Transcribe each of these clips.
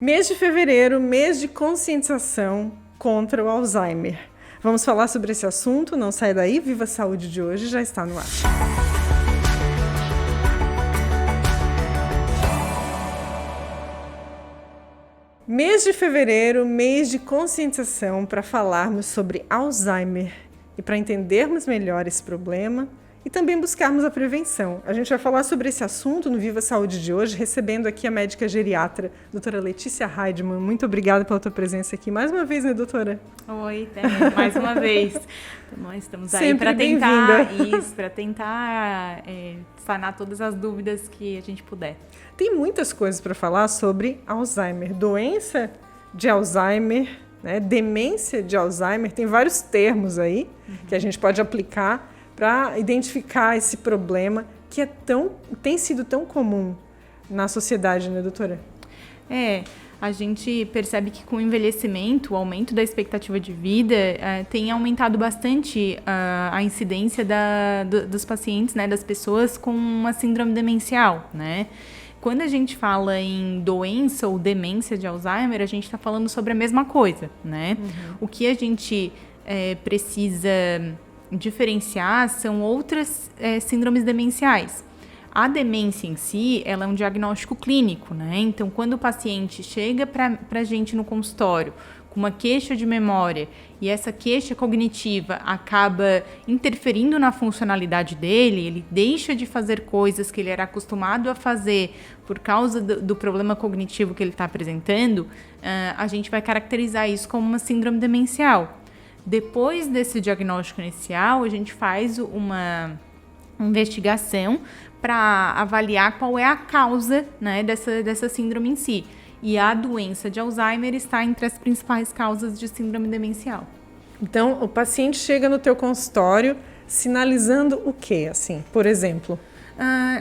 Mês de fevereiro, mês de conscientização contra o Alzheimer. Vamos falar sobre esse assunto, não sai daí, Viva a Saúde de hoje já está no ar. Mês de fevereiro, mês de conscientização para falarmos sobre Alzheimer e para entendermos melhor esse problema e também buscarmos a prevenção. A gente vai falar sobre esse assunto no Viva a Saúde de hoje, recebendo aqui a médica geriatra, doutora Letícia Heidmann. Muito obrigada pela tua presença aqui mais uma vez, né, doutora? Oi, mais uma vez. Nós estamos aí Sempre para tentar sanar todas as dúvidas que a gente puder. Tem muitas coisas para falar sobre Alzheimer, doença de Alzheimer, né, demência de Alzheimer, tem vários termos aí que a gente pode aplicar para identificar esse problema que tem sido tão comum na sociedade, né, doutora? A gente percebe que com o envelhecimento, o aumento da expectativa de vida, tem aumentado bastante a incidência dos pacientes, né, das pessoas com uma síndrome demencial, né? Quando a gente fala em doença ou demência de Alzheimer, a gente está falando sobre a mesma coisa, né? O que a gente precisa diferenciar são outras síndromes demenciais. A demência em si, ela é um diagnóstico clínico, né? Então, quando o paciente chega para a gente no consultório com uma queixa de memória e essa queixa cognitiva acaba interferindo na funcionalidade dele, ele deixa de fazer coisas que ele era acostumado a fazer por causa do problema cognitivo que ele está apresentando, a gente vai caracterizar isso como uma síndrome demencial. Depois desse diagnóstico inicial, a gente faz uma investigação para avaliar qual é a causa, né, dessa síndrome em si. E a doença de Alzheimer está entre as principais causas de síndrome demencial. Então, o paciente chega no teu consultório sinalizando o quê, assim, por exemplo?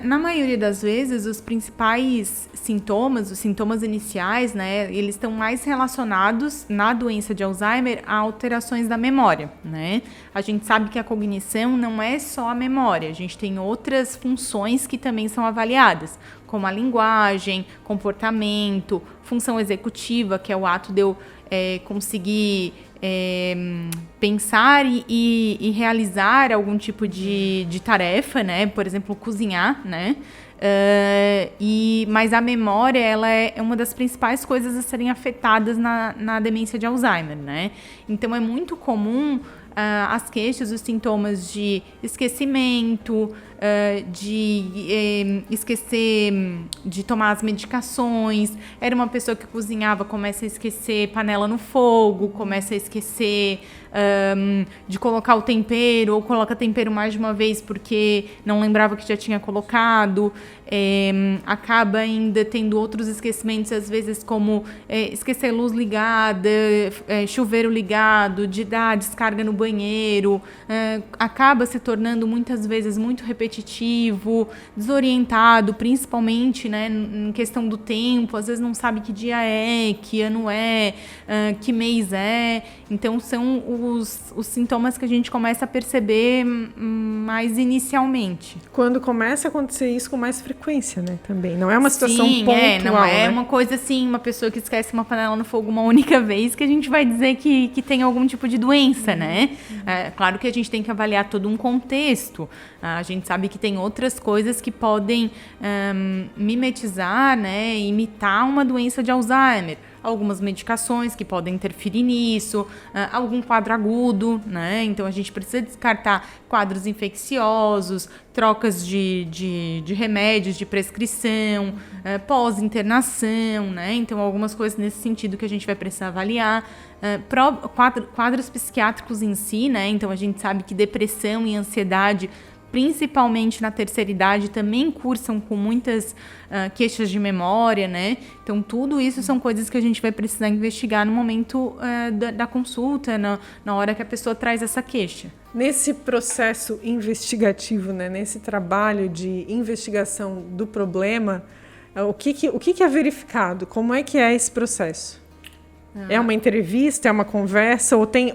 Na maioria das vezes, os principais sintomas, os sintomas iniciais, né, eles estão mais relacionados na doença de Alzheimer a alterações da memória, né? A gente sabe que a cognição não é só a memória, a gente tem outras funções que também são avaliadas, como a linguagem, comportamento, função executiva, que é o ato de eu conseguir pensar e realizar algum tipo de tarefa, né? Por exemplo, cozinhar, né? Mas a memória, ela é uma das principais coisas a serem afetadas na demência de Alzheimer, né? Então, é muito comum as queixas, os sintomas de esquecimento, de esquecer de tomar as medicações. Era uma pessoa que cozinhava, começa a esquecer panela no fogo, começa a esquecer de colocar o tempero, ou coloca tempero mais de uma vez porque não lembrava que já tinha colocado. Acaba ainda tendo outros esquecimentos, às vezes como esquecer luz ligada, chuveiro ligado, de dar descarga no banheiro. Acaba se tornando muitas vezes muito repetitivo, desorientado, principalmente, né, em questão do tempo. Às vezes não sabe que dia é, que ano é, que mês é. Então são os sintomas que a gente começa a perceber mais inicialmente. Quando começa a acontecer isso com mais frequência, né, também. Não é uma situação pontual, não é, né? uma coisa assim, uma pessoa que esquece uma panela no fogo uma única vez que a gente vai dizer que tem algum tipo de doença, né? Claro que a gente tem que avaliar todo um contexto. A gente sabe que tem outras coisas que podem mimetizar, né, imitar uma doença de Alzheimer. Algumas medicações que podem interferir nisso, algum quadro agudo, né? Então a gente precisa descartar quadros infecciosos, trocas de remédios de prescrição, pós-internação, né? Então algumas coisas nesse sentido que a gente vai precisar avaliar. Quadros psiquiátricos em si, né? Então a gente sabe que depressão e ansiedade, principalmente na terceira idade, também cursam com muitas queixas de memória, né? Então, tudo isso são coisas que a gente vai precisar investigar no momento da consulta, na hora que a pessoa traz essa queixa. Nesse processo investigativo, né, nesse trabalho de investigação do problema, o que é verificado? Como é que é esse processo? É uma entrevista, é uma conversa ou tem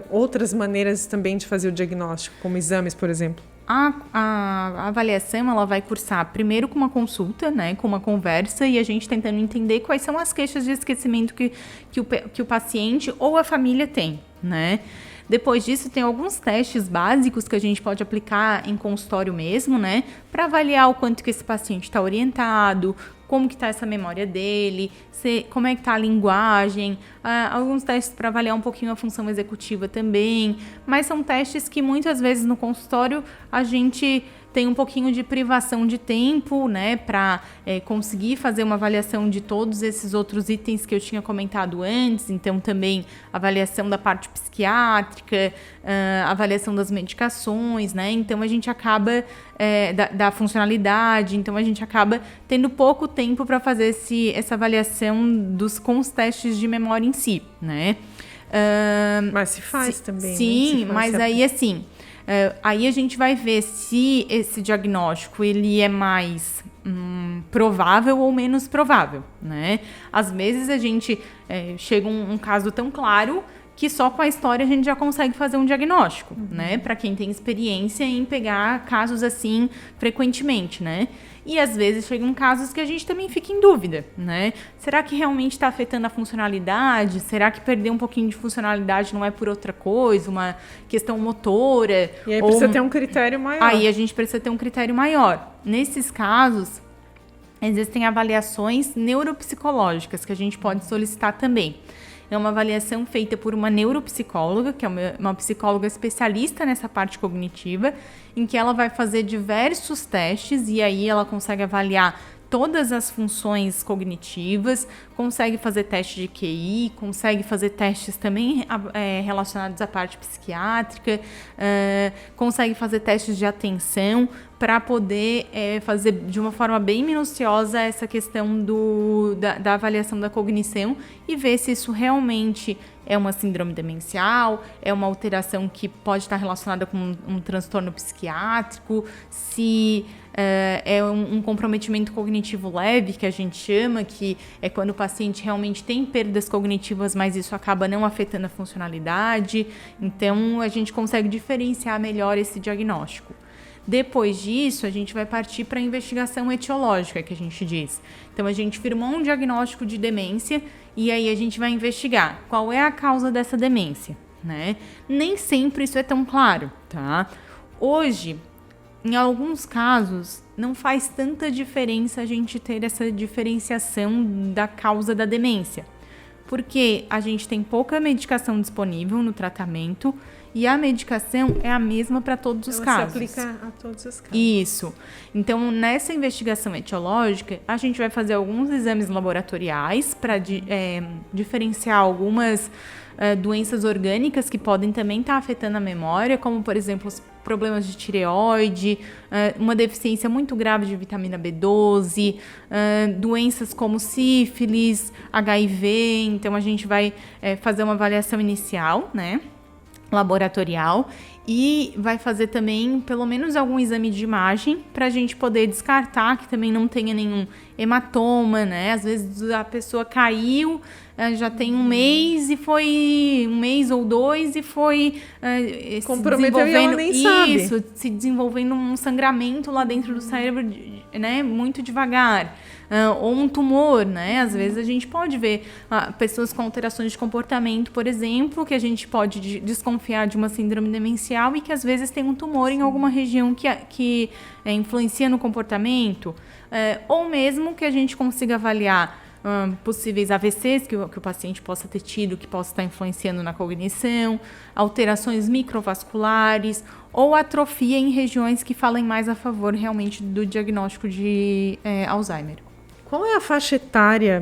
outras maneiras também de fazer o diagnóstico, como exames, por exemplo? A avaliação, ela vai cursar primeiro com uma consulta, né, com uma conversa, e a gente tentando entender quais são as queixas de esquecimento que o paciente ou a família tem, né. Depois disso, tem alguns testes básicos que a gente pode aplicar em consultório mesmo, né, para avaliar o quanto que esse paciente está orientado, como que está essa memória dele, como é que está a linguagem, alguns testes para avaliar um pouquinho a função executiva também, mas são testes que muitas vezes no consultório a gente tem um pouquinho de privação de tempo, né, para conseguir fazer uma avaliação de todos esses outros itens que eu tinha comentado antes, então também avaliação da parte psiquiátrica, avaliação das medicações, né, então a gente acaba, da funcionalidade, então a gente acaba tendo pouco tempo para fazer essa avaliação com os testes de memória em si, né. Mas se faz também. Sim, né? mas aí assim... aí a gente vai ver se esse diagnóstico ele é mais provável ou menos provável, né? Às vezes a gente chega um caso tão claro que só com a história a gente já consegue fazer um diagnóstico, né? Para quem tem experiência em pegar casos assim frequentemente, né? E às vezes chegam casos que a gente também fica em dúvida, né? Será que realmente está afetando a funcionalidade? Será que perder um pouquinho de funcionalidade não é por outra coisa, uma questão motora? E aí precisa ter um critério maior. Aí a gente precisa ter um critério maior. Nesses casos, existem avaliações neuropsicológicas que a gente pode solicitar também. É uma avaliação feita por uma neuropsicóloga, que é uma psicóloga especialista nessa parte cognitiva, em que ela vai fazer diversos testes e aí ela consegue avaliar todas as funções cognitivas, consegue fazer teste de QI, consegue fazer testes também relacionados à parte psiquiátrica, consegue fazer testes de atenção para poder fazer de uma forma bem minuciosa essa questão da avaliação da cognição e ver se isso realmente é uma síndrome demencial, é uma alteração que pode estar relacionada com um transtorno psiquiátrico, se é um comprometimento cognitivo leve, que a gente chama, que é quando o paciente realmente tem perdas cognitivas, mas isso acaba não afetando a funcionalidade. Então, a gente consegue diferenciar melhor esse diagnóstico. Depois disso, a gente vai partir para a investigação etiológica, que a gente diz. Então, a gente firmou um diagnóstico de demência e aí a gente vai investigar qual é a causa dessa demência, né? Nem sempre isso é tão claro, tá? Hoje, em alguns casos, não faz tanta diferença a gente ter essa diferenciação da causa da demência, porque a gente tem pouca medicação disponível no tratamento e a medicação é a mesma para todos os casos. Se aplica a todos os casos. Isso. Então, nessa investigação etiológica, a gente vai fazer alguns exames laboratoriais para diferenciar algumas doenças orgânicas que podem também estar afetando a memória, como, por exemplo, os problemas de tireoide, uma deficiência muito grave de vitamina B12, doenças como sífilis, HIV. Então, a gente vai fazer uma avaliação inicial, né, laboratorial, e vai fazer também pelo menos algum exame de imagem para a gente poder descartar que também não tenha nenhum hematoma, né? Às vezes a pessoa caiu, já tem um mês ou dois e foi comprometeu e ela nem sabe. Isso, se desenvolvendo um sangramento lá dentro do cérebro, né? Muito devagar. Ou um tumor, né? Às vezes a gente pode ver pessoas com alterações de comportamento, por exemplo, que a gente pode desconfiar de uma síndrome demencial e que às vezes tem um tumor em alguma região que influencia no comportamento, ou mesmo que a gente consiga avaliar possíveis AVCs que o paciente possa ter tido, que possa estar influenciando na cognição, alterações microvasculares ou atrofia em regiões que falem mais a favor realmente do diagnóstico de Alzheimer. Qual é a faixa etária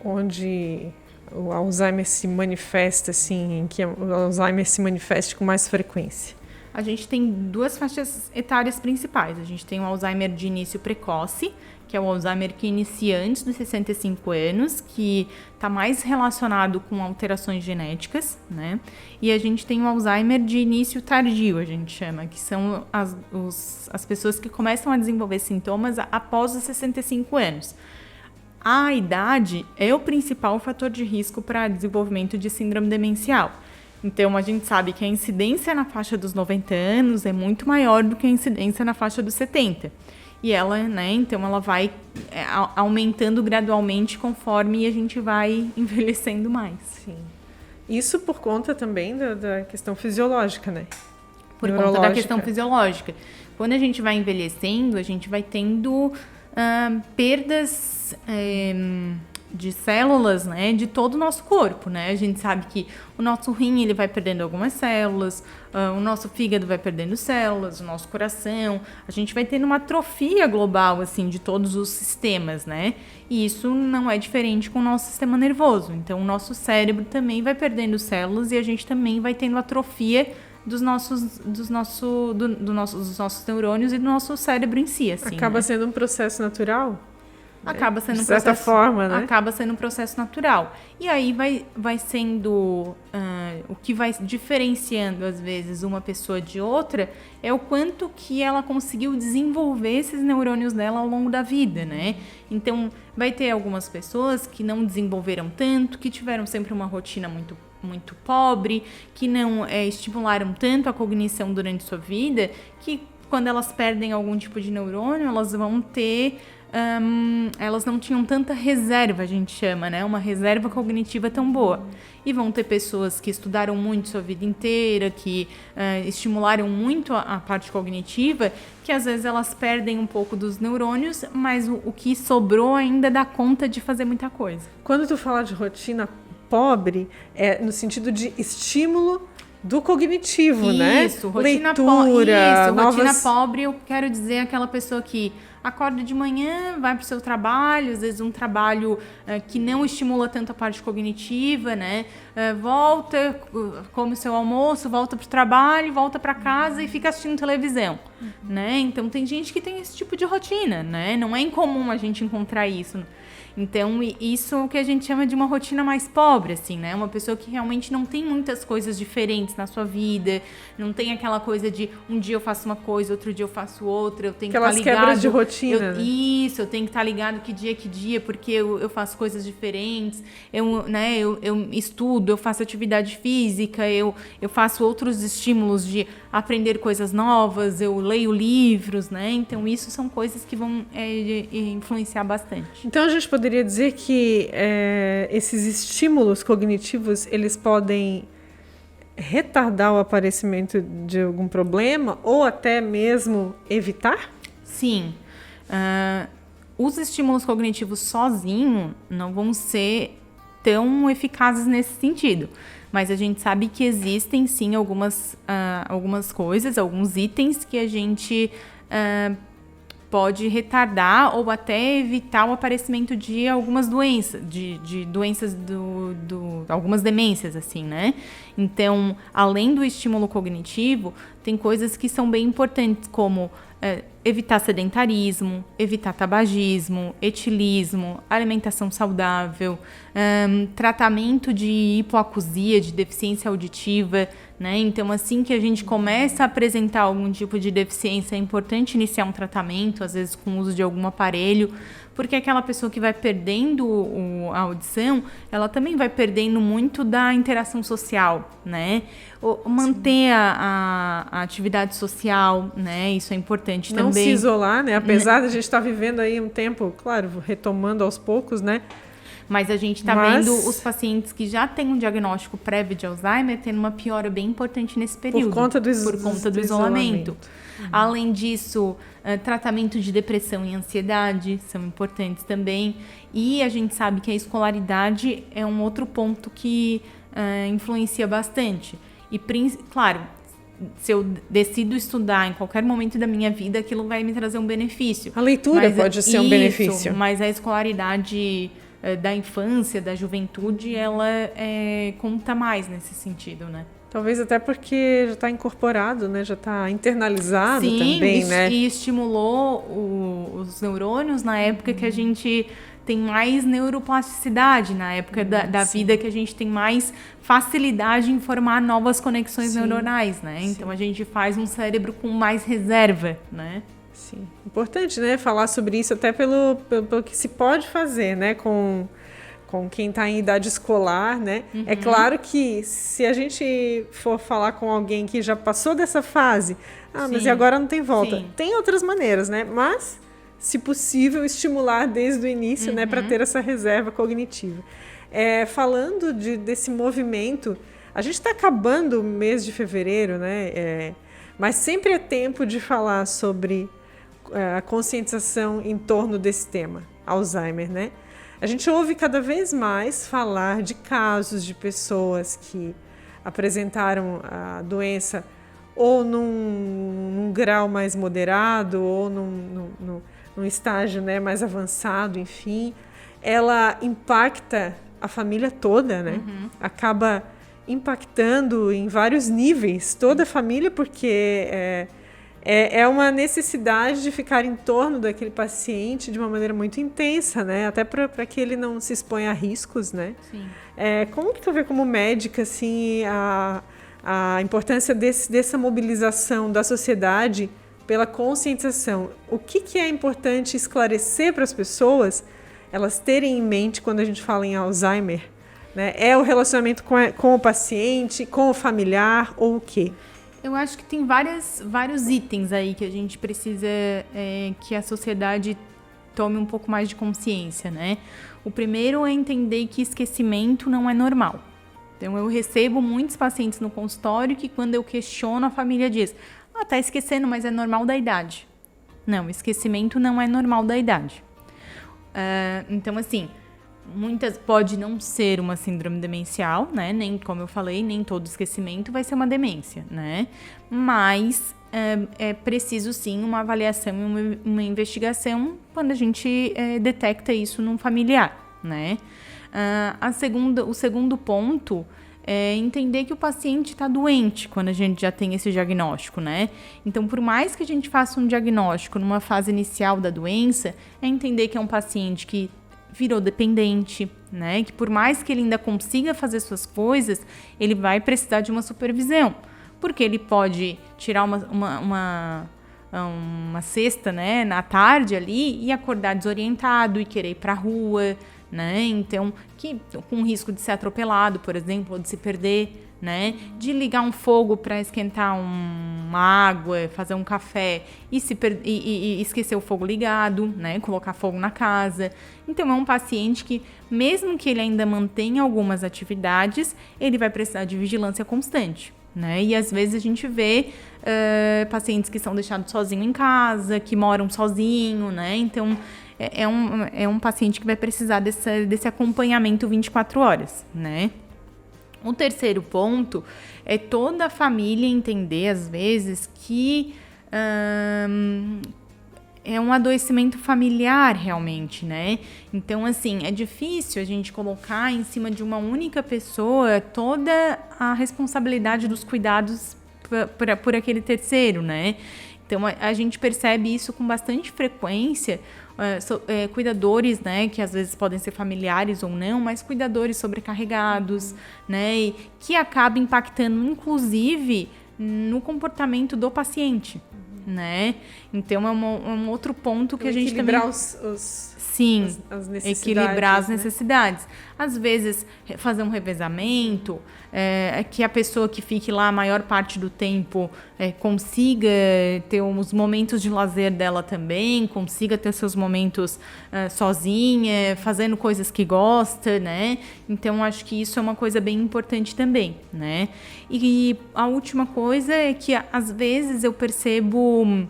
onde o Alzheimer se manifesta, assim, em que o Alzheimer se manifesta com mais frequência? A gente tem duas faixas etárias principais. A gente tem o Alzheimer de início precoce, que é o Alzheimer que inicia antes dos 65 anos, que está mais relacionado com alterações genéticas, né? E a gente tem o Alzheimer de início tardio, a gente chama, que são as pessoas que começam a desenvolver sintomas após os 65 anos. A idade é o principal fator de risco para desenvolvimento de síndrome demencial. Então, a gente sabe que a incidência na faixa dos 90 anos é muito maior do que a incidência na faixa dos 70. E ela, né, então ela vai aumentando gradualmente conforme a gente vai envelhecendo mais. Sim. Isso por conta também da questão fisiológica, né? Por conta da questão fisiológica. Quando a gente vai envelhecendo, a gente vai tendo perdas de células, né, de todo o nosso corpo, né? A gente sabe que o nosso rim, ele vai perdendo algumas células, o nosso fígado vai perdendo células, o nosso coração, a gente vai tendo uma atrofia global, assim, de todos os sistemas, né? E isso não é diferente com o nosso sistema nervoso. Então, o nosso cérebro também vai perdendo células e a gente também vai tendo atrofia dos nossos neurônios e do nosso cérebro em si, assim. Acaba né? sendo um processo natural? Acaba sendo de certa forma, né? Acaba sendo um processo natural. E aí vai sendo... o que vai diferenciando, às vezes, uma pessoa de outra é o quanto que ela conseguiu desenvolver esses neurônios dela ao longo da vida, né? Então, vai ter algumas pessoas que não desenvolveram tanto, que tiveram sempre uma rotina muito pobre, que não estimularam tanto a cognição durante sua vida, que quando elas perdem algum tipo de neurônio, elas vão ter... elas não tinham tanta reserva, a gente chama, né? Uma reserva cognitiva tão boa. E vão ter pessoas que estudaram muito sua vida inteira, que estimularam muito a parte cognitiva, que às vezes elas perdem um pouco dos neurônios, mas o que sobrou ainda dá conta de fazer muita coisa. Quando tu fala de rotina pobre, é no sentido de estímulo do cognitivo, né? Isso, rotina Leitura, rotina pobre, eu quero dizer aquela pessoa que acorda de manhã, vai para o seu trabalho, às vezes um trabalho que não estimula tanto a parte cognitiva, né? Volta, come o seu almoço, volta para o trabalho, volta para casa e fica assistindo televisão, né? Então tem gente que tem esse tipo de rotina, né? Não é incomum a gente encontrar isso. Então, isso é o que a gente chama de uma rotina mais pobre, assim, né? Uma pessoa que realmente não tem muitas coisas diferentes na sua vida, não tem aquela coisa de um dia eu faço uma coisa, outro dia eu faço outra, eu tenho que estar ligado. Aquelas quebras de rotina, né? Isso, eu tenho que estar ligado que dia, porque eu faço coisas diferentes, eu estudo, eu faço atividade física, eu faço outros estímulos de aprender coisas novas, eu leio livros, né? Então, isso são coisas que vão influenciar bastante. Então, a gente poderia dizer que esses estímulos cognitivos, eles podem retardar o aparecimento de algum problema ou até mesmo evitar? Sim. Os estímulos cognitivos sozinhos não vão ser tão eficazes nesse sentido. Mas a gente sabe que existem, sim, algumas coisas, alguns itens que a gente pode retardar ou até evitar o aparecimento de algumas doenças, de doenças algumas demências, assim, né? Então, além do estímulo cognitivo, tem coisas que são bem importantes, como evitar sedentarismo, evitar tabagismo, etilismo, alimentação saudável, tratamento de hipoacusia, de deficiência auditiva, né? Então, assim que a gente começa a apresentar algum tipo de deficiência, é importante iniciar um tratamento, às vezes com o uso de algum aparelho, porque aquela pessoa que vai perdendo a audição, ela também vai perdendo muito da interação social, né? Manter a atividade social, né? Isso é importante também. Não se isolar, né? Apesar de a gente estar vivendo aí um tempo, claro, retomando aos poucos, né? Mas a gente está vendo os pacientes que já têm um diagnóstico prévio de Alzheimer tendo uma piora bem importante nesse período. Por conta do isolamento. Além disso, tratamento de depressão e ansiedade são importantes também. E a gente sabe que a escolaridade é um outro ponto que influencia bastante. E, claro, se eu decido estudar em qualquer momento da minha vida, aquilo vai me trazer um benefício. A leitura pode ser um benefício. Mas a escolaridade da infância, da juventude, ela conta mais nesse sentido, né? Talvez até porque já está incorporado, né? Já está internalizado. Sim, também, né? E estimulou os neurônios na época que a gente tem mais neuroplasticidade, na época da vida que a gente tem mais facilidade em formar novas conexões neuronais, né? Então a gente faz um cérebro com mais reserva, né? Sim. Importante, né? Falar sobre isso até pelo que se pode fazer, né? Com com quem está em idade escolar, né? É claro que se a gente for falar com alguém que já passou dessa fase, mas e agora não tem volta? Sim. Tem outras maneiras, né? Mas, se possível, estimular desde o início, né? Para ter essa reserva cognitiva. Falando desse movimento, a gente está acabando o mês de fevereiro, né? Mas sempre é tempo de falar sobre a conscientização em torno desse tema, Alzheimer, né? A gente ouve cada vez mais falar de casos de pessoas que apresentaram a doença ou num grau mais moderado ou num estágio, né, mais avançado, enfim. Ela impacta a família toda, né? Acaba impactando em vários níveis toda a família, porque é uma necessidade de ficar em torno daquele paciente de uma maneira muito intensa, né? Até para que ele não se exponha a riscos, né? Sim. Como que tu vê como médica, assim, a importância dessa mobilização da sociedade pela conscientização? O que é importante esclarecer para as pessoas, elas terem em mente quando a gente fala em Alzheimer? Né? É o relacionamento com o paciente, com o familiar ou o quê? Eu acho que tem vários itens aí que a gente precisa que a sociedade tome um pouco mais de consciência, né? O primeiro é entender que esquecimento não é normal. Então, eu recebo muitos pacientes no consultório que quando eu questiono, a família diz: tá esquecendo, mas é normal da idade. Não, esquecimento não é normal da idade. Então, assim, pode não ser uma síndrome demencial, né? Nem, como eu falei, nem todo esquecimento vai ser uma demência, né? Mas é preciso sim uma avaliação e uma investigação quando a gente detecta isso num familiar, né? O segundo ponto é entender que o paciente está doente quando a gente já tem esse diagnóstico, né? Então, por mais que a gente faça um diagnóstico numa fase inicial da doença, é entender que é um paciente que virou dependente, né? Que por mais que ele ainda consiga fazer suas coisas, ele vai precisar de uma supervisão. Porque ele pode tirar uma cesta, né, na tarde ali e acordar desorientado e querer ir para a rua, né? Então, com risco de ser atropelado, por exemplo, ou de se perder, né? De ligar um fogo para esquentar uma água, fazer um café e esquecer o fogo ligado, né? Colocar fogo na casa. Então, é um paciente que, mesmo que ele ainda mantenha algumas atividades, ele vai precisar de vigilância constante, né? E às vezes a gente vê pacientes que são deixados sozinhos em casa, que moram sozinho, né? Então, é um paciente que vai precisar desse acompanhamento 24 horas, né? O terceiro ponto é toda a família entender, às vezes, que é um adoecimento familiar realmente, né? Então, assim, é difícil a gente colocar em cima de uma única pessoa toda a responsabilidade dos cuidados por aquele terceiro, né? Então, a gente percebe isso com bastante frequência, cuidadores, né, que às vezes podem ser familiares ou não, mas cuidadores sobrecarregados, né, e que acaba impactando, inclusive, no comportamento do paciente, né? Então, é um outro ponto que a gente também... Sim, as necessidades, equilibrar as né? necessidades. Às vezes, fazer um revezamento, que a pessoa que fique lá a maior parte do tempo consiga ter os momentos de lazer dela também, consiga ter seus momentos sozinha, fazendo coisas que gosta, né? Então, acho que isso é uma coisa bem importante também, né? E a última coisa é que, às vezes, eu percebo...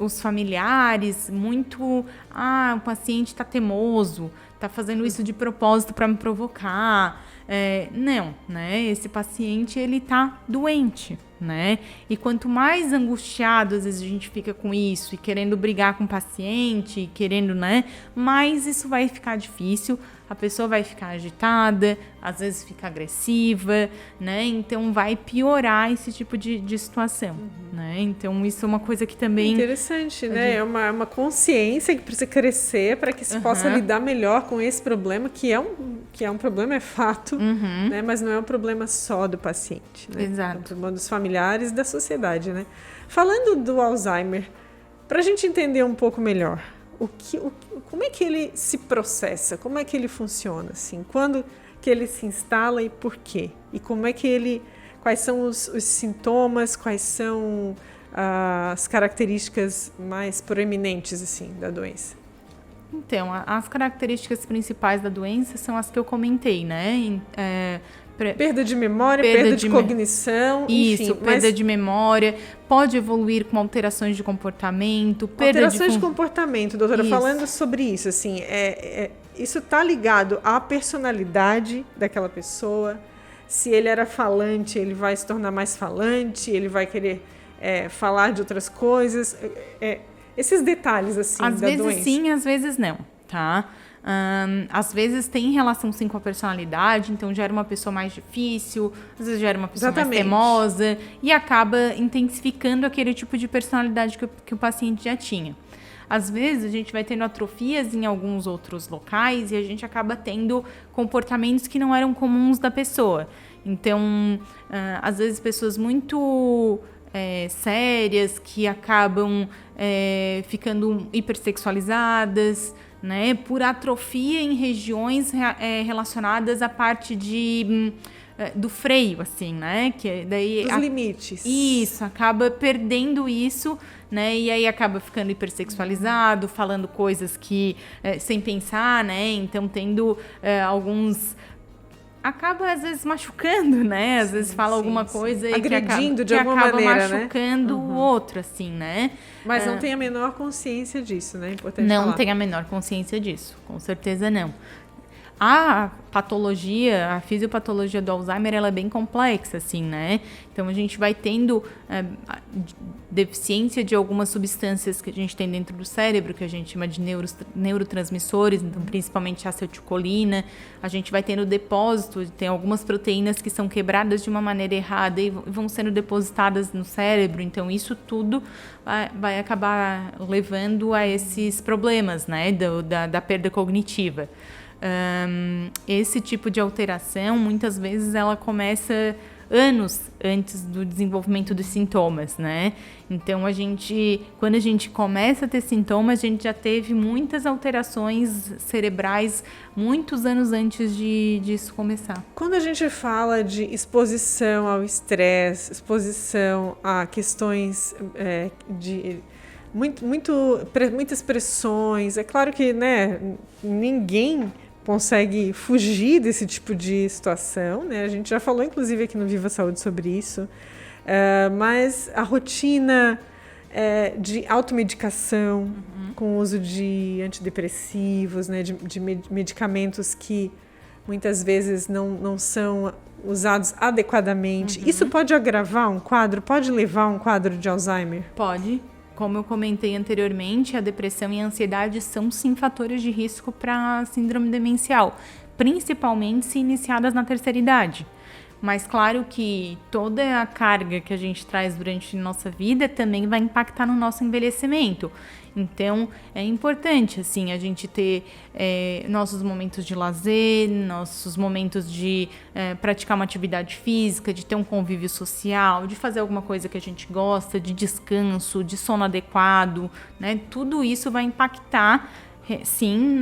os familiares muito, o paciente está teimoso, está fazendo isso de propósito para me provocar. Não, né? Esse paciente, ele está doente, né? E quanto mais angustiado, às vezes, a gente fica com isso e querendo brigar com o paciente, querendo, né? Mais isso vai ficar difícil, a pessoa vai ficar agitada, às vezes fica agressiva, né? Então, vai piorar esse tipo de situação, né? Então, isso é uma coisa que também... Interessante, né? É uma consciência que precisa crescer para que se possa lidar melhor com esse problema, que é um problema, é fato, né? Mas não é um problema só do paciente, né? Exato. É um problema dos familiares e da sociedade, né? Falando do Alzheimer, para a gente entender um pouco melhor, como é que ele se processa? Como é que ele funciona? Assim? Quando que ele se instala e por quê? E quais são os sintomas, quais são as características mais proeminentes assim, da doença? Então, as características principais da doença são as que eu comentei, né? Perda de memória, perda de cognição, isso, enfim. Perda de memória, pode evoluir com alterações de comportamento, alterações de comportamento, doutora, isso. Falando sobre isso, assim, isso está ligado à personalidade daquela pessoa. Se ele era falante, ele vai se tornar mais falante, ele vai querer falar de outras coisas. Esses detalhes, assim, às da vezes doença. Sim, às vezes não, tá? Às vezes tem relação sim com a personalidade, então já era uma pessoa mais difícil, às vezes já era uma pessoa mais teimosa e acaba intensificando aquele tipo de personalidade que o paciente já tinha. Às vezes a gente vai tendo atrofias em alguns outros locais e a gente acaba tendo comportamentos que não eram comuns da pessoa. Então, às vezes pessoas muito sérias que acabam ficando hipersexualizadas, né, por atrofia em regiões relacionadas à parte do freio, assim, né? Que daí dos limites. Isso, acaba perdendo isso, né? E aí acaba ficando hipersexualizado, falando coisas que sem pensar, né? Então tendo alguns acaba às vezes machucando, né? Às vezes fala alguma coisa agredindo que acaba maneira, machucando o outro, assim, né? Mas não tem a menor consciência disso, né? Importante não falar. tem a menor consciência disso, com certeza não. A patologia, a fisiopatologia do Alzheimer, ela é bem complexa, assim, né? Então, a gente vai tendo deficiência de algumas substâncias que a gente tem dentro do cérebro, que a gente chama de neurotransmissores, então, principalmente a acetilcolina. A gente vai tendo depósito, tem algumas proteínas que são quebradas de uma maneira errada e vão sendo depositadas no cérebro. Então, isso tudo vai acabar levando a esses problemas, né? Da perda cognitiva. Esse tipo de alteração, muitas vezes, ela começa anos antes do desenvolvimento dos sintomas, né? Então, quando a gente começa a ter sintomas, a gente já teve muitas alterações cerebrais muitos anos antes disso começar. Quando a gente fala de exposição ao estresse, exposição a questões de muitas pressões, é claro que, né, ninguém consegue fugir desse tipo de situação, né? A gente já falou, inclusive, aqui no Viva Saúde sobre isso, mas a rotina de automedicação, com o uso de antidepressivos, né? de medicamentos que muitas vezes não são usados adequadamente, isso pode agravar um quadro? Pode levar a um quadro de Alzheimer? Pode. Como eu comentei anteriormente, a depressão e a ansiedade são sim fatores de risco para a síndrome demencial, principalmente se iniciadas na terceira idade. Mas claro que toda a carga que a gente traz durante nossa vida também vai impactar no nosso envelhecimento. Então, é importante, assim, a gente ter nossos momentos de lazer, nossos momentos de praticar uma atividade física, de ter um convívio social, de fazer alguma coisa que a gente gosta, de descanso, de sono adequado, né? Tudo isso vai impactar, sim,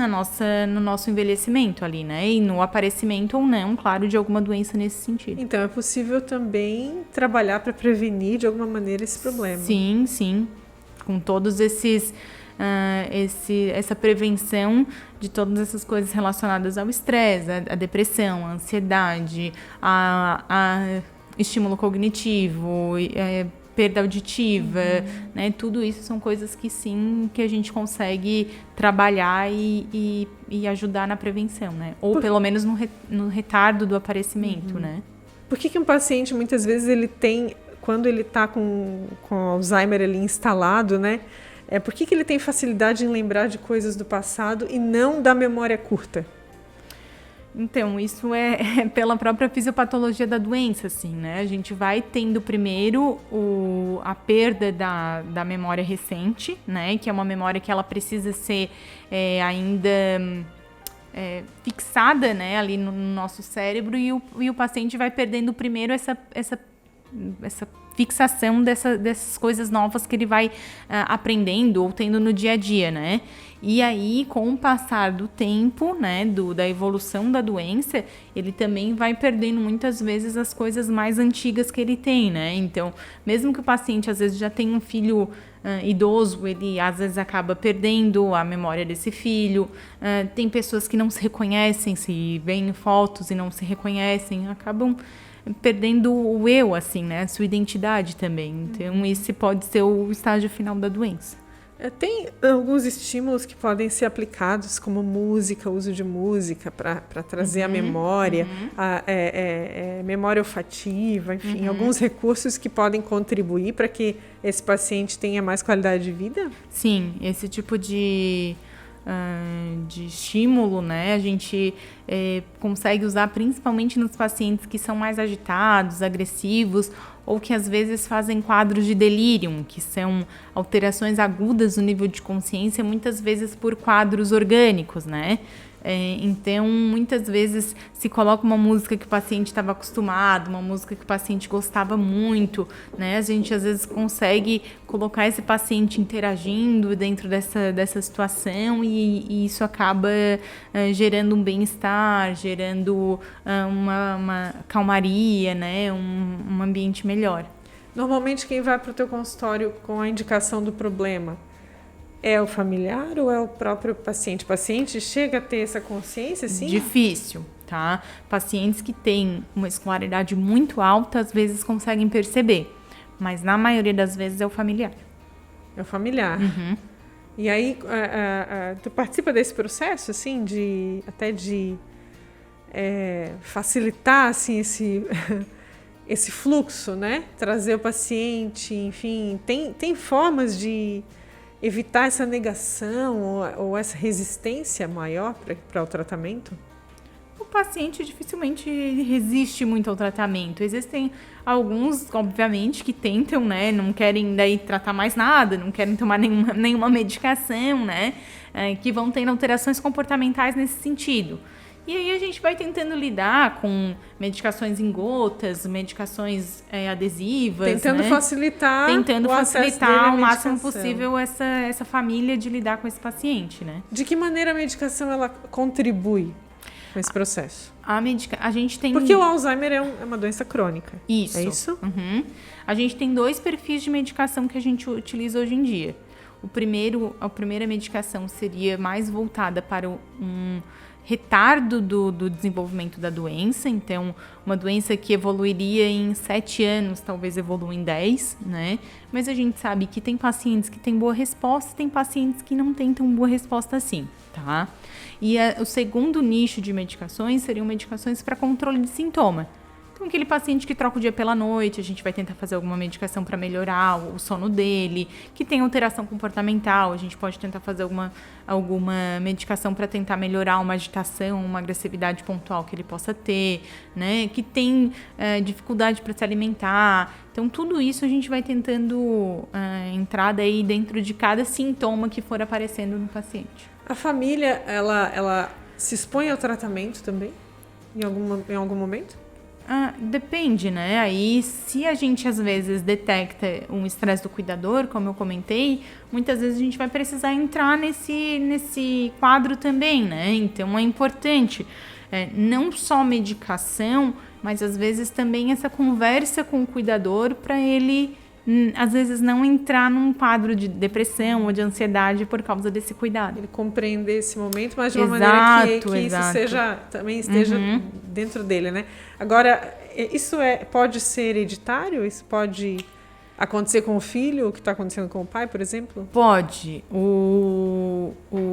no nosso envelhecimento ali, né? E no aparecimento ou não, claro, de alguma doença nesse sentido. Então, é possível também trabalhar para prevenir, de alguma maneira, esse problema. Sim, sim. Com todos essa prevenção de todas essas coisas relacionadas ao estresse, a depressão, a ansiedade, a estímulo cognitivo, perda auditiva, né? Tudo isso são coisas que sim, que a gente consegue trabalhar e ajudar na prevenção, né? Ou pelo menos no retardo do aparecimento, né? Por que um paciente, muitas vezes, ele tem, quando ele está com Alzheimer ali instalado, né? Por que ele tem facilidade em lembrar de coisas do passado e não da memória curta? Então, isso é pela própria fisiopatologia da doença, assim, né? A gente vai tendo primeiro a perda da memória recente, né? Que é uma memória que ela precisa ser ainda fixada, né? Ali no nosso cérebro e o paciente vai perdendo primeiro essa fixação dessas coisas novas que ele vai aprendendo ou tendo no dia a dia, né? E aí, com o passar do tempo, né, da evolução da doença, ele também vai perdendo muitas vezes as coisas mais antigas que ele tem, né? Então, mesmo que o paciente às vezes já tenha um filho idoso, ele às vezes acaba perdendo a memória desse filho. Tem pessoas que não se reconhecem, se veem fotos e não se reconhecem, acabam perdendo o eu, assim, né? A sua identidade também. Então, esse pode ser o estágio final da doença. Tem alguns estímulos que podem ser aplicados, como música, uso de música para trazer a memória, memória olfativa, enfim, alguns recursos que podem contribuir para que esse paciente tenha mais qualidade de vida? Sim, esse tipo de estímulo, né, a gente consegue usar principalmente nos pacientes que são mais agitados, agressivos, ou que às vezes fazem quadros de delírio, que são alterações agudas no nível de consciência, muitas vezes por quadros orgânicos, né? Então, muitas vezes se coloca uma música que o paciente estava acostumado, uma música que o paciente gostava muito, né? A gente às vezes consegue colocar esse paciente interagindo dentro dessa situação e isso acaba gerando um bem-estar, gerando uma calmaria, né? Um ambiente melhor. Normalmente quem vai para o teu consultório com a indicação do problema é o familiar ou é o próprio paciente? O paciente chega a ter essa consciência, sim? Difícil, tá? Pacientes que têm uma escolaridade muito alta, às vezes conseguem perceber, mas na maioria das vezes é o familiar. É o familiar. Uhum. E aí, tu participa desse processo, assim, de facilitar, assim, esse fluxo, né? Trazer o paciente, enfim, tem formas de evitar essa negação ou essa resistência maior para o tratamento? O paciente dificilmente resiste muito ao tratamento. Existem alguns, obviamente, que tentam, né? Não querem daí tratar mais nada, não querem tomar nenhuma medicação, né? Que vão tendo alterações comportamentais nesse sentido. E aí a gente vai tentando lidar com medicações em gotas, medicações adesivas. Tentando facilitar ao máximo possível essa família de lidar com esse paciente, né? De que maneira a medicação ela contribui com esse processo? A gente tem... Porque o Alzheimer é uma doença crônica. Isso. É isso? Uhum. A gente tem 2 perfis de medicação que a gente utiliza hoje em dia. A primeira medicação seria mais voltada para um retardo do desenvolvimento da doença. Então, uma doença que evoluiria em 7 anos, talvez evolua em 10, né? Mas a gente sabe que tem pacientes que têm boa resposta e tem pacientes que não têm tão boa resposta assim, tá? E o segundo nicho de medicações seriam medicações para controle de sintoma. Então, aquele paciente que troca o dia pela noite, a gente vai tentar fazer alguma medicação para melhorar o sono dele, que tem alteração comportamental, a gente pode tentar fazer alguma medicação para tentar melhorar uma agitação, uma agressividade pontual que ele possa ter, né? Que tem dificuldade para se alimentar. Então, tudo isso a gente vai tentando entrar daí dentro de cada sintoma que for aparecendo no paciente. A família, ela se expõe ao tratamento também? Em algum momento? Depende, né? Aí, se a gente às vezes detecta um estresse do cuidador, como eu comentei, muitas vezes a gente vai precisar entrar nesse quadro também, né? Então, é importante não só medicação, mas às vezes também essa conversa com o cuidador para ele, às vezes, não entrar num quadro de depressão ou de ansiedade por causa desse cuidado. Ele compreender esse momento, mas de uma maneira que isso também esteja dentro dele, né? Agora, isso pode ser hereditário? Isso pode acontecer com o filho, o que está acontecendo com o pai, por exemplo? Pode.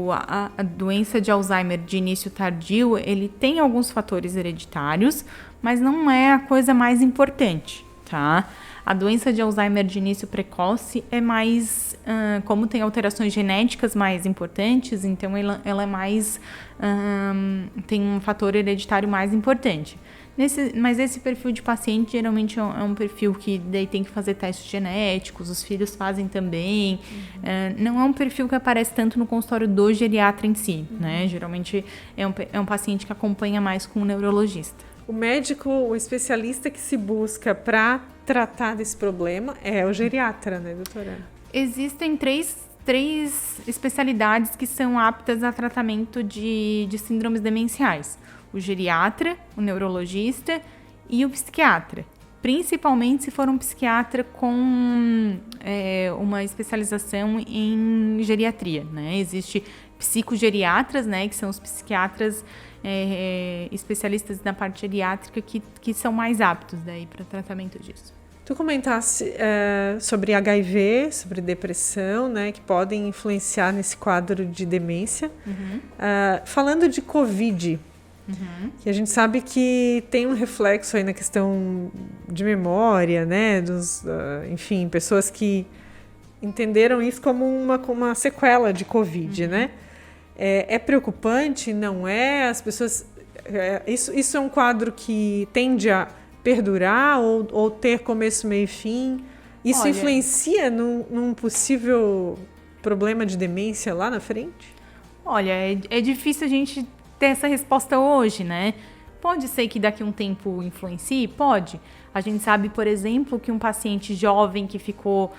A doença de Alzheimer de início tardio, ele tem alguns fatores hereditários, mas não é a coisa mais importante, tá? A doença de Alzheimer de início precoce é mais, como tem alterações genéticas mais importantes, então ela é mais, tem um fator hereditário mais importante. Mas esse perfil de paciente geralmente é um perfil que daí tem que fazer testes genéticos, os filhos fazem também. Não é um perfil que aparece tanto no consultório do geriatra em si, né? Geralmente é um paciente que acompanha mais com o neurologista. o médico, o especialista que se busca para tratar desse problema é o geriatra, né, doutora? Existem três especialidades que são aptas a tratamento de síndromes demenciais. O geriatra, o neurologista e o psiquiatra. Principalmente se for um psiquiatra com uma especialização em geriatria, né? Existe psicogeriatras, né, que são os psiquiatras especialistas na parte geriátrica que são mais aptos daí para tratamento disso. Tu comentasse sobre HIV, sobre depressão, né, que podem influenciar nesse quadro de demência. Falando de Covid, que a gente sabe que tem um reflexo aí na questão de memória, né, enfim, pessoas que entenderam isso como uma sequela de Covid, né? É preocupante, não é? As pessoas... Isso é um quadro que tende a perdurar ou ter começo, meio e fim? Isso influencia num possível problema de demência lá na frente? Olha, é difícil a gente ter essa resposta hoje, né? Pode ser que daqui a um tempo influencie? Pode. A gente sabe, por exemplo, que um paciente jovem que ficou,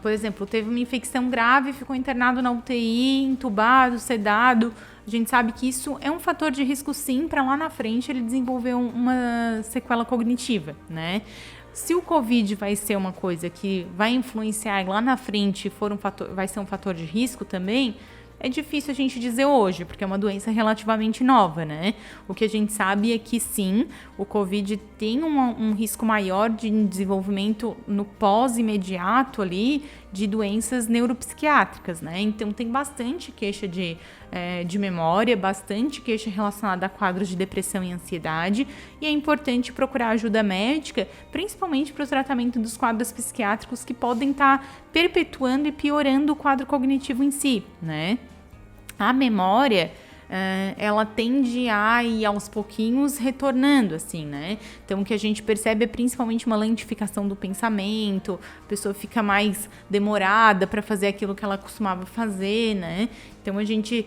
por exemplo, teve uma infecção grave, ficou internado na UTI, entubado, sedado. A gente sabe que isso é um fator de risco, sim, para lá na frente ele desenvolver uma sequela cognitiva, né? Se o Covid vai ser uma coisa que vai influenciar lá na frente, vai ser um fator de risco também, é difícil a gente dizer hoje, porque é uma doença relativamente nova, né? O que a gente sabe é que, sim, o Covid tem um risco maior de desenvolvimento no pós-imediato ali de doenças neuropsiquiátricas, né? Então, tem bastante queixa de memória, bastante queixa relacionada a quadros de depressão e ansiedade, e é importante procurar ajuda médica, principalmente para o tratamento dos quadros psiquiátricos que podem estar perpetuando e piorando o quadro cognitivo em si, né? A memória, ela tende a ir aos pouquinhos retornando, assim, né? Então, o que a gente percebe é principalmente uma lentificação do pensamento, a pessoa fica mais demorada para fazer aquilo que ela costumava fazer, né? Então, a gente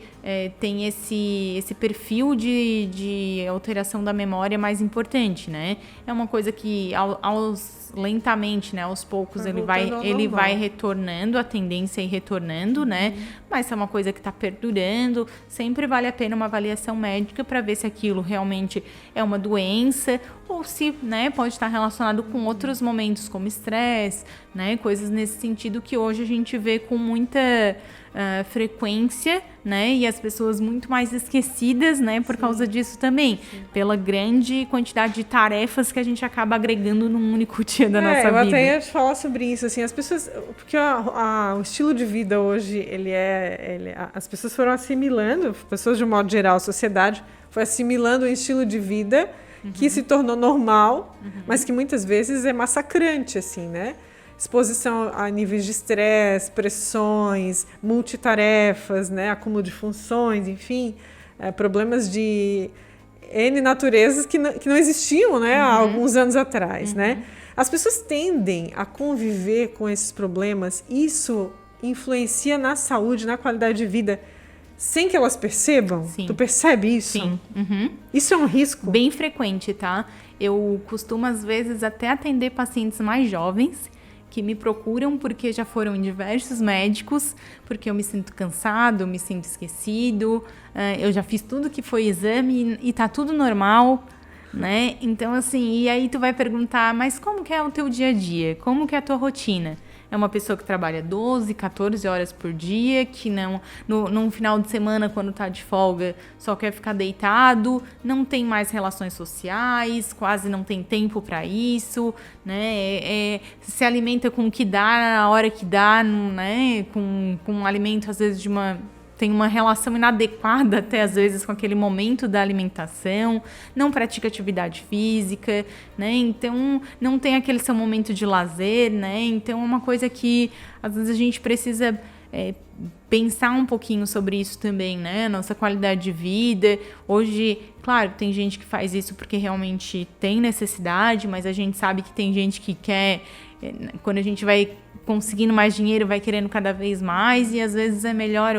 tem esse perfil de alteração da memória mais importante, né? É uma coisa que, lentamente, né, aos poucos, ele vai retornando, a tendência é ir retornando, né? Mas é uma coisa que está perdurando. Sempre vale a pena uma avaliação médica para ver se aquilo realmente é uma doença ou se, né, pode estar relacionado com outros momentos, como estresse, né? Coisas nesse sentido que hoje a gente vê com muita frequência, né? E as pessoas muito mais esquecidas, né? Por causa disso também. Sim. Pela grande quantidade de tarefas que a gente acaba agregando num único dia da nossa vida. Eu até ia te falar sobre isso, assim, as pessoas... Porque o estilo de vida hoje, as pessoas foram assimilando, pessoas de um modo geral, a sociedade foi assimilando um estilo de vida que se tornou normal, mas que muitas vezes é massacrante, assim, né? Exposição a níveis de estresse, pressões, multitarefas, né? Acúmulo de funções, enfim, problemas de N naturezas que não existiam, né? Há alguns anos atrás, né? As pessoas tendem a conviver com esses problemas, isso influencia na saúde, na qualidade de vida, sem que elas percebam? Sim. Tu percebe isso? Sim. Isso é um risco? Bem frequente, tá? Eu costumo, às vezes, até atender pacientes mais jovens que me procuram porque já foram em diversos médicos, porque eu me sinto cansado, eu me sinto esquecido, eu já fiz tudo que foi exame e tá tudo normal, né? Então, assim, e aí tu vai perguntar, mas como que é o teu dia a dia? Como que é a tua rotina? É uma pessoa que trabalha 12, 14 horas por dia, que não, num final de semana, quando tá de folga, só quer ficar deitado, não tem mais relações sociais, quase não tem tempo para isso, né? Se alimenta com o que dá, na hora que dá, né? Com um alimento, às vezes, tem uma relação inadequada até às vezes com aquele momento da alimentação, não pratica atividade física, né? Então não tem aquele seu momento de lazer, né? Então é uma coisa que às vezes a gente precisa pensar um pouquinho sobre isso também, né? Nossa qualidade de vida. Hoje, claro, tem gente que faz isso porque realmente tem necessidade, mas a gente sabe que tem gente que quer, quando a gente vai conseguindo mais dinheiro, vai querendo cada vez mais, e às vezes é melhor,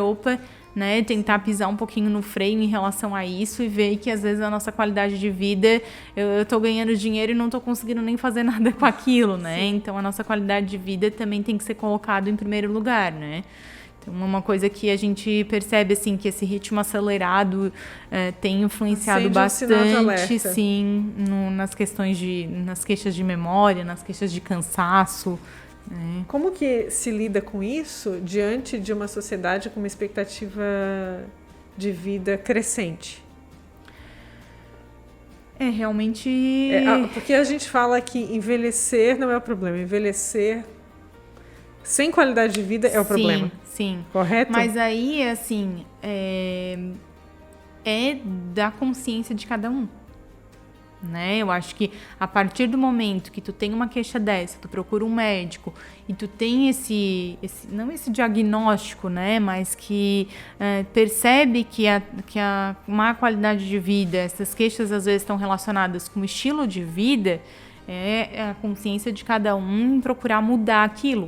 né? Tentar pisar um pouquinho no freio em relação a isso e ver que às vezes a nossa qualidade de vida, eu tô ganhando dinheiro e não tô conseguindo nem fazer nada com aquilo, né? Sim. Então a nossa qualidade de vida também tem que ser colocado em primeiro lugar, né? Então, uma coisa que a gente percebe, assim, que esse ritmo acelerado tem influenciado bastante, sim, nas queixas de memória, nas queixas de cansaço. Como que se lida com isso diante de uma sociedade com uma expectativa de vida crescente? Realmente... porque a gente fala que envelhecer não é o problema, envelhecer sem qualidade de vida é o problema. Sim. Correto? Mas aí, assim, é da consciência de cada um. Né? Eu acho que a partir do momento que tu tem uma queixa dessa, tu procura um médico e tu tem não esse diagnóstico, né? Mas que percebe que a má qualidade de vida, essas queixas às vezes estão relacionadas com o estilo de vida, é a consciência de cada um em procurar mudar aquilo.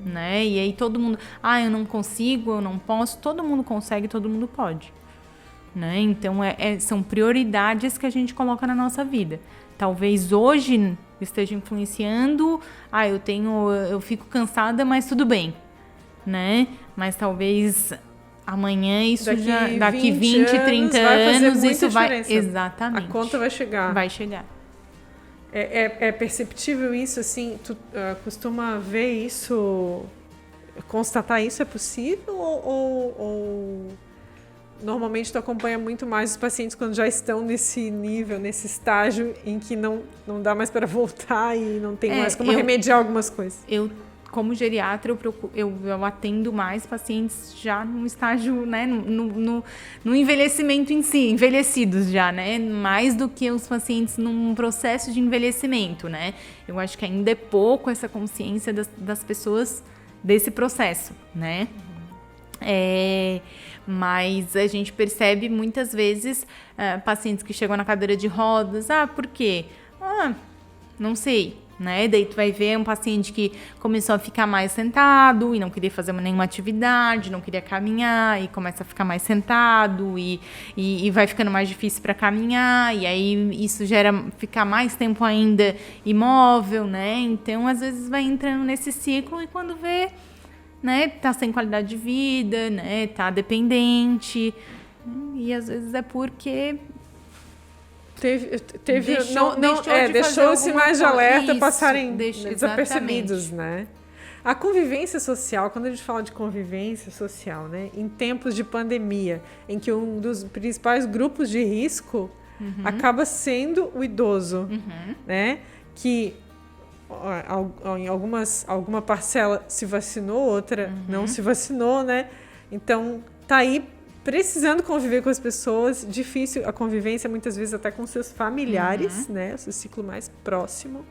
Né? E aí todo mundo, eu não consigo, eu não posso, todo mundo consegue, todo mundo pode. Né? Então são prioridades que a gente coloca na nossa vida. Talvez hoje esteja influenciando, eu fico cansada, mas tudo bem, né? Mas talvez amanhã isso daqui 20, 30 anos isso vai, exatamente. A conta vai chegar. Vai chegar. É perceptível isso, assim, tu costuma ver isso, constatar isso é possível ou normalmente tu acompanha muito mais os pacientes quando já estão nesse nível, nesse estágio em que não dá mais para voltar e não tem mais como remediar algumas coisas? Como geriatra, eu atendo mais pacientes já no estágio, né, no envelhecimento em si, envelhecidos já, né, mais do que os pacientes num processo de envelhecimento, né. Eu acho que ainda é pouco essa consciência das pessoas desse processo, né. Mas a gente percebe muitas vezes pacientes que chegam na cadeira de rodas, por quê? Não sei. Né? Daí tu vai ver um paciente que começou a ficar mais sentado e não queria fazer nenhuma atividade, não queria caminhar e começa a ficar mais sentado e vai ficando mais difícil para caminhar e aí isso gera ficar mais tempo ainda imóvel, né? Então às vezes vai entrando nesse ciclo e quando vê, né, tá sem qualidade de vida, né, tá dependente e às vezes é porque deixou os sinais de alerta passarem desapercebidos, né? A convivência social, quando a gente fala de convivência social, né, em tempos de pandemia, em que um dos principais grupos de risco acaba sendo o idoso, né? Que em alguma parcela se vacinou, outra não se vacinou, né? Então tá aí precisando conviver com as pessoas, difícil a convivência muitas vezes até com seus familiares, né, o seu ciclo mais próximo.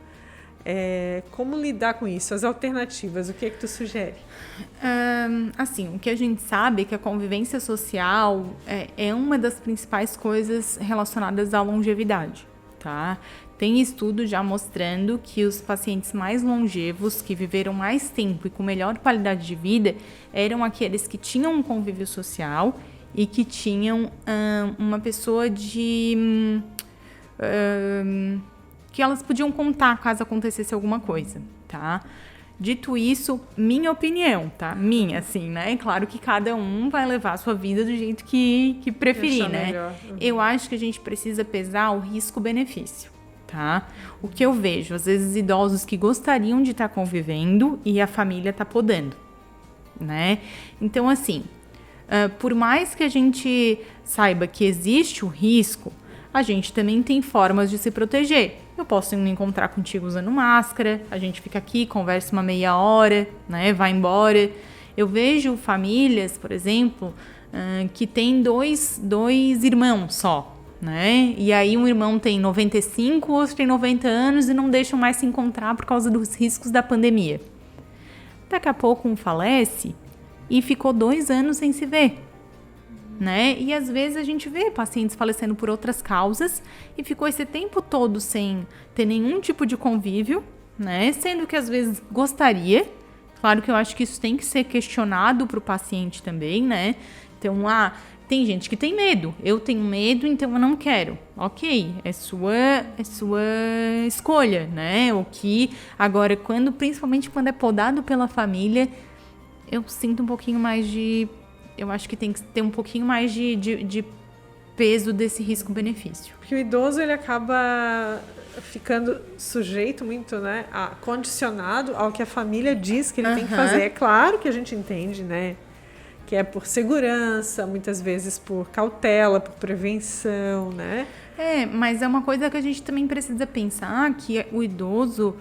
Como lidar com isso? As alternativas, o que é que tu sugere? Assim, o que a gente sabe é que a convivência social é uma das principais coisas relacionadas à longevidade, tá? Tem estudos já mostrando que os pacientes mais longevos, que viveram mais tempo e com melhor qualidade de vida, eram aqueles que tinham um convívio social e que tinham uma pessoa que elas podiam contar caso acontecesse alguma coisa, tá? Dito isso, minha opinião, tá? Minha, assim, né? Claro que cada um vai levar a sua vida do jeito que preferir, né? Eu acho que a gente precisa pesar o risco-benefício, tá? O que eu vejo, às vezes, idosos que gostariam de estar convivendo e a família tá podando, né? Então, assim, por mais que a gente saiba que existe o risco, a gente também tem formas de se proteger. Eu posso me encontrar contigo usando máscara, a gente fica aqui, conversa uma meia hora, né, vai embora. Eu vejo famílias, por exemplo, que tem dois irmãos só, né? E aí um irmão tem 95, o outro tem 90 anos e não deixam mais se encontrar por causa dos riscos da pandemia. Daqui a pouco um falece e ficou 2 anos sem se ver, né? E às vezes a gente vê pacientes falecendo por outras causas e ficou esse tempo todo sem ter nenhum tipo de convívio, né? Sendo que às vezes gostaria. Claro que eu acho que isso tem que ser questionado para o paciente também, né? Então, tem gente que tem medo. Eu tenho medo, então eu não quero. Ok, é sua escolha, né? Agora, principalmente quando é podado pela família, eu sinto um pouquinho mais eu acho que tem que ter um pouquinho mais de peso desse risco-benefício. Porque o idoso, ele acaba ficando sujeito muito, né, condicionado ao que a família diz que ele tem que fazer. É claro que a gente entende, né, que é por segurança, muitas vezes por cautela, por prevenção, né? Mas é uma coisa que a gente também precisa pensar, que o idoso...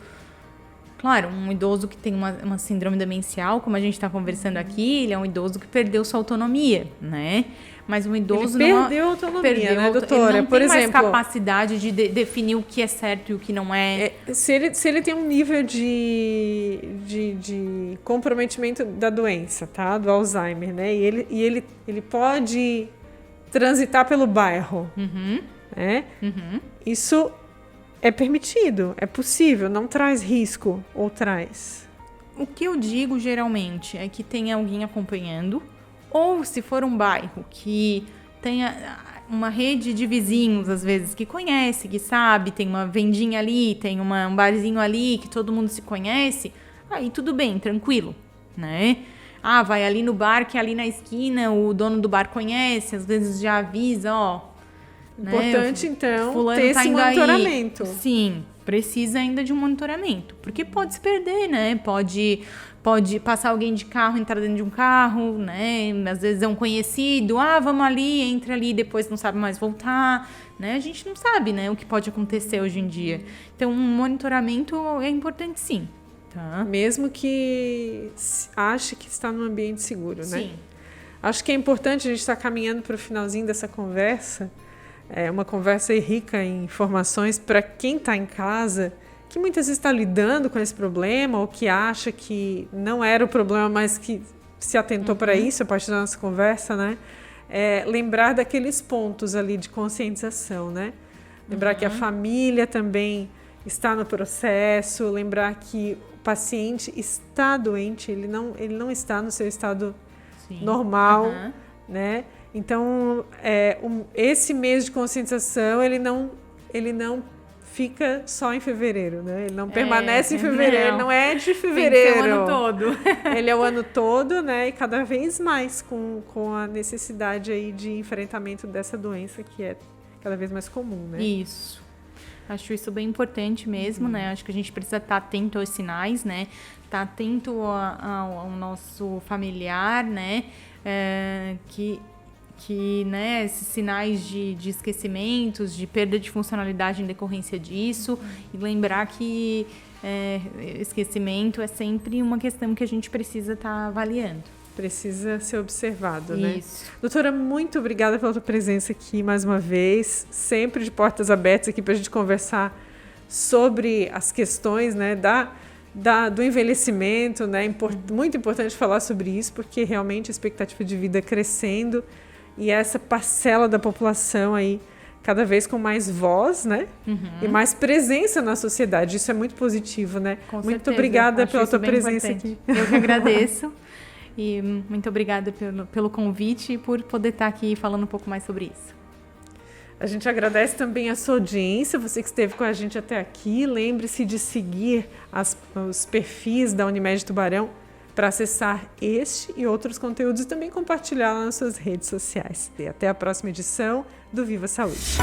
Claro, um idoso que tem uma síndrome demencial, como a gente está conversando aqui, ele é um idoso que perdeu sua autonomia, né? Mas um idoso ele perdeu a autonomia, né, doutora? Ele não por tem exemplo, mais capacidade de definir o que é certo e o que não é. Se ele tem um nível de comprometimento da doença, tá? Do Alzheimer, né? E ele pode transitar pelo bairro, né? Isso é permitido, é possível, não traz risco ou traz? O que eu digo geralmente é que tem alguém acompanhando, ou se for um bairro que tenha uma rede de vizinhos, às vezes, que conhece, que sabe, tem uma vendinha ali, tem um barzinho ali, que todo mundo se conhece, aí tudo bem, tranquilo, né? Vai ali no bar, que é ali na esquina, o dono do bar conhece, às vezes já avisa, Importante, né? então, ter esse monitoramento. Sim, precisa ainda de um monitoramento. Porque pode se perder, né? Pode passar alguém de carro, entrar dentro de um carro, né? Às vezes é um conhecido. Vamos ali, entra ali, depois não sabe mais voltar, né? A gente não sabe, né? O que pode acontecer hoje em dia. Então, um monitoramento é importante, sim. Tá? Mesmo que ache que está num ambiente seguro, né? Sim. Acho que é importante, a gente estar caminhando para o finalzinho dessa conversa. É uma conversa rica em informações para quem está em casa, que muitas vezes está lidando com esse problema ou que acha que não era o problema, mas que se atentou para isso a partir da nossa conversa, né? Lembrar daqueles pontos ali de conscientização, né? Lembrar que a família também está no processo, lembrar que o paciente está doente, ele não está no seu estado normal, né? Então, esse mês de conscientização, ele não fica só em fevereiro, né? Ele não permanece em fevereiro, ele não é de fevereiro. Tem que ser o ano todo. Ele é o ano todo, né? E cada vez mais com a necessidade aí de enfrentamento dessa doença que é cada vez mais comum, né? Isso. Acho isso bem importante mesmo, né? Acho que a gente precisa estar atento aos sinais, né? Estar atento ao nosso familiar, né? Que né, esses sinais de esquecimentos, de perda de funcionalidade em decorrência disso, e lembrar que esquecimento é sempre uma questão que a gente precisa estar avaliando. Precisa ser observado, né? Isso. Doutora, muito obrigada pela tua presença aqui mais uma vez, sempre de portas abertas aqui para a gente conversar sobre as questões, né, do envelhecimento, né? Muito importante falar sobre isso, porque realmente a expectativa de vida crescendo e essa parcela da população aí cada vez com mais voz, né? E mais presença na sociedade. Isso é muito positivo, né? Com muito certeza. obrigada Acho pela isso tua bem presença importante. aqui. Eu que agradeço. E muito obrigada pelo convite e por poder estar aqui falando um pouco mais sobre isso. A gente agradece também a sua audiência, você que esteve com a gente até aqui. Lembre-se de seguir os perfis da Unimed Tubarão para acessar este e outros conteúdos e também compartilhar lá nas suas redes sociais. E até a próxima edição do Viva Saúde.